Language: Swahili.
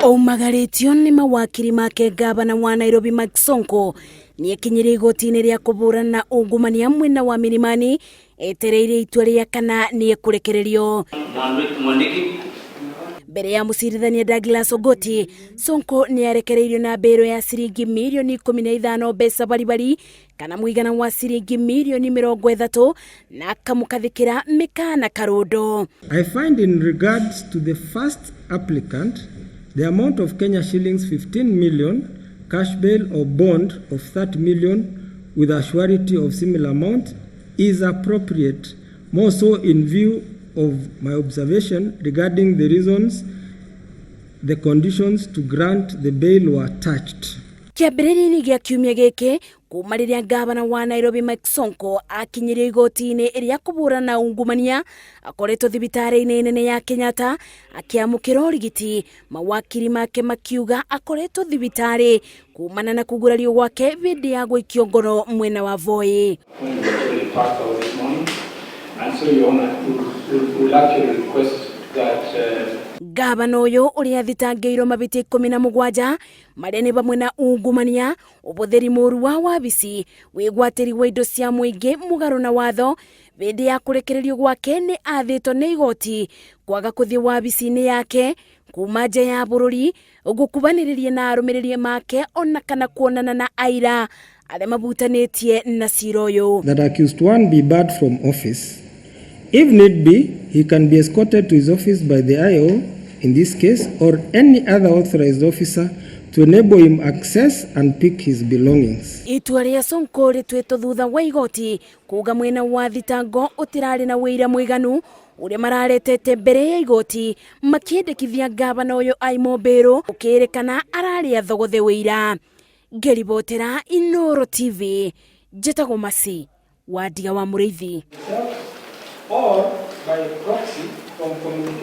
Aumagaritio ni mawakiri make Ngabana wa Nairobi Mike Sonko ni ekinyire igoti-ini ria kuburana na ungumania mwena wa mirimani etereire itua ria kana ni kurekererio. Mbere ya mucirithania Douglas Ogoti, Sonko ni arekereirio na mbero ya ciringi mirioni 15 mbeca baribari kana muigana wa ciringi mirioni 30 na akamukathikira mikana karundo. I find in regards to the first applicant, the amount of Kenya shillings 15 million cash bail or bond of 30 million with a surety of similar amount is appropriate, more so in view of my observation regarding the reasons the conditions to grant the bail were touched. Kiambiriri-ini gia kiumia giki kuuma riria Ngabana wa Nairobi Mike Sonko akinyire igoti-ini ria kuburana na ungumania akoretwo thibitari-ini nene ya Kenyatta akiamukira urigiti, mawakiri make makiuga akoretwo thibitari kuumana na kugurario gwake bindi ya gwikio ngoro mwena wa Voi. Ngabana uyu uria athitangiitwo mabiti 17 maria ni bamwe na ungumania, uhuthiri muuru wa wabici, wigwatiri wa indo cia muingi mugaru na watho, bindi ya kurekererio gwake ni athitwo ni igoti kwaga kuthii wabici-ini yake kuuma nja ya bururi gukubaniririe na arumiriri make ona kana kuonana na aira aria mahutanitie na ciira uyu. That accused one be barred from office. If need be, he can be escorted to his office by the IO in this case or any other authorized officer to enable him access and pick his belongings. Itua ria Sonko ritwitwo thutha wa igoti kuga mwena wa thitango utirari na wira mwiganu uria mararetete mbere ya igoti makiendekithia Ngabana uyu aimo mbero ukirikana arari athogothe wira. Ngeribotera Inoro TV, Njĩtagwo Masi wa Ndia wa Mũrĩithi. Or by proxy from